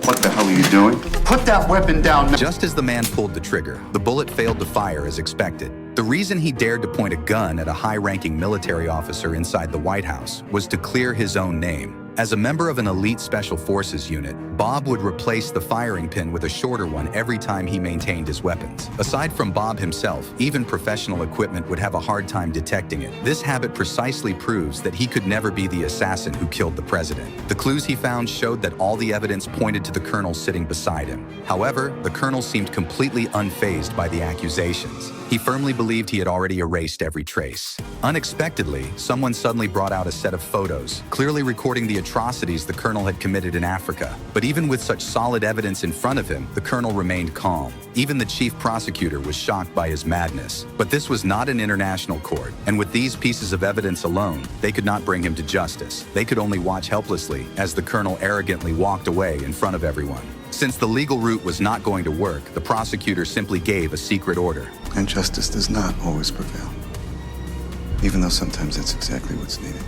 What the hell are you doing? Put that weapon down now. Just as the man pulled the trigger, the bullet failed to fire as expected. The reason he dared to point a gun at a high-ranking military officer inside the White House was to clear his own name. As a member of an elite special forces unit, Bob would replace the firing pin with a shorter one every time he maintained his weapons. Aside from Bob himself, even professional equipment would have a hard time detecting it. This habit precisely proves that he could never be the assassin who killed the president. The clues he found showed that all the evidence pointed to the colonel sitting beside him. However, the colonel seemed completely unfazed by the accusations. He firmly believed he had already erased every trace. Unexpectedly, someone suddenly brought out a set of photos, clearly recording the atrocities the colonel had committed in Africa. But even with such solid evidence in front of him, the colonel remained calm. Even the chief prosecutor was shocked by his madness. But this was not an international court, and with these pieces of evidence alone, they could not bring him to justice. They could only watch helplessly as the colonel arrogantly walked away in front of everyone. Since the legal route was not going to work, the prosecutor simply gave a secret order. And justice does not always prevail, even though sometimes that's exactly what's needed.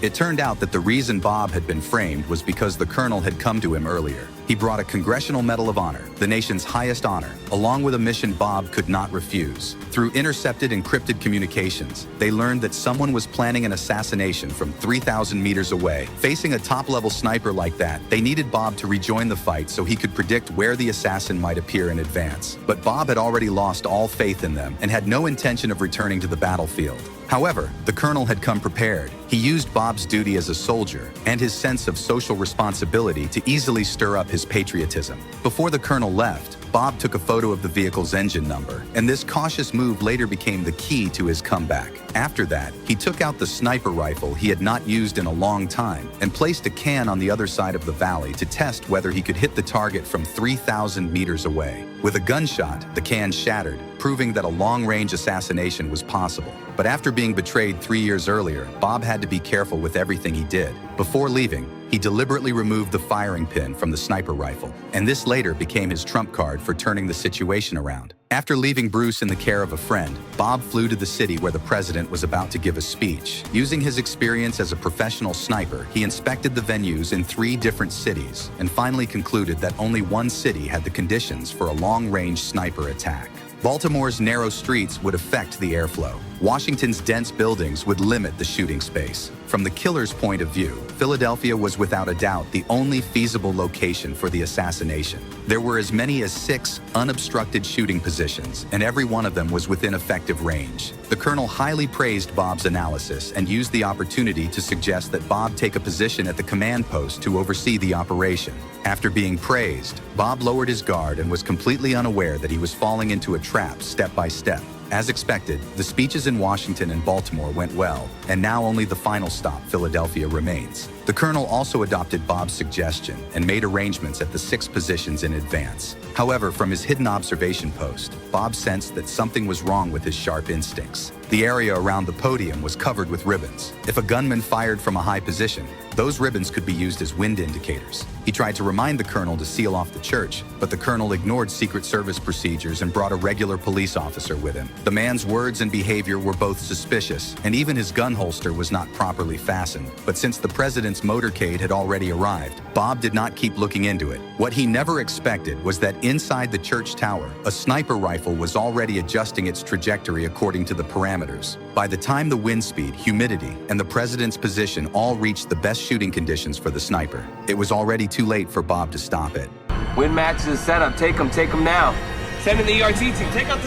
It turned out that the reason Bob had been framed was because the colonel had come to him earlier. He brought a Congressional Medal of Honor, the nation's highest honor, along with a mission Bob could not refuse. Through intercepted encrypted communications, they learned that someone was planning an assassination from 3,000 meters away. Facing a top-level sniper like that, they needed Bob to rejoin the fight so he could predict where the assassin might appear in advance. But Bob had already lost all faith in them and had no intention of returning to the battlefield. However, the colonel had come prepared. He used Bob's duty as a soldier and his sense of social responsibility to easily stir up his patriotism. Before the colonel left, Bob took a photo of the vehicle's engine number, and this cautious move later became the key to his comeback. After that, he took out the sniper rifle he had not used in a long time and placed a can on the other side of the valley to test whether he could hit the target from 3,000 meters away. With a gunshot, the can shattered, proving that a long-range assassination was possible. But after being betrayed 3 years earlier, Bob had to be careful with everything he did. Before leaving, he deliberately removed the firing pin from the sniper rifle, and this later became his trump card for turning the situation around. After leaving Bruce in the care of a friend, Bob flew to the city where the president was about to give a speech. Using his experience as a professional sniper, he inspected the venues in 3 different cities and finally concluded that only one city had the conditions for a long-range sniper attack. Baltimore's narrow streets would affect the airflow. Washington's dense buildings would limit the shooting space. From the killer's point of view, Philadelphia was without a doubt the only feasible location for the assassination. There were as many as 6 unobstructed shooting positions, and every one of them was within effective range. The colonel highly praised Bob's analysis and used the opportunity to suggest that Bob take a position at the command post to oversee the operation. After being praised, Bob lowered his guard and was completely unaware that he was falling into a trap step by step. As expected, the speeches in Washington and Baltimore went well, and now only the final stop, Philadelphia, remains. The colonel also adopted Bob's suggestion and made arrangements at the 6 positions in advance. However, from his hidden observation post, Bob sensed that something was wrong with his sharp instincts. The area around the podium was covered with ribbons. If a gunman fired from a high position, those ribbons could be used as wind indicators. He tried to remind the colonel to seal off the church, but the colonel ignored Secret Service procedures and brought a regular police officer with him. The man's words and behavior were both suspicious, and even his gun holster was not properly fastened. But since the president's motorcade had already arrived, Bob did not keep looking into it. What he never expected was that inside the church tower, a sniper rifle was already adjusting its trajectory according to the parameters. By the time the wind speed, humidity, and the president's position all reached the best shooting conditions for the sniper, it was already too late for Bob to stop it. Win matches is set up. Take them now. Send in the ERT team. Take out the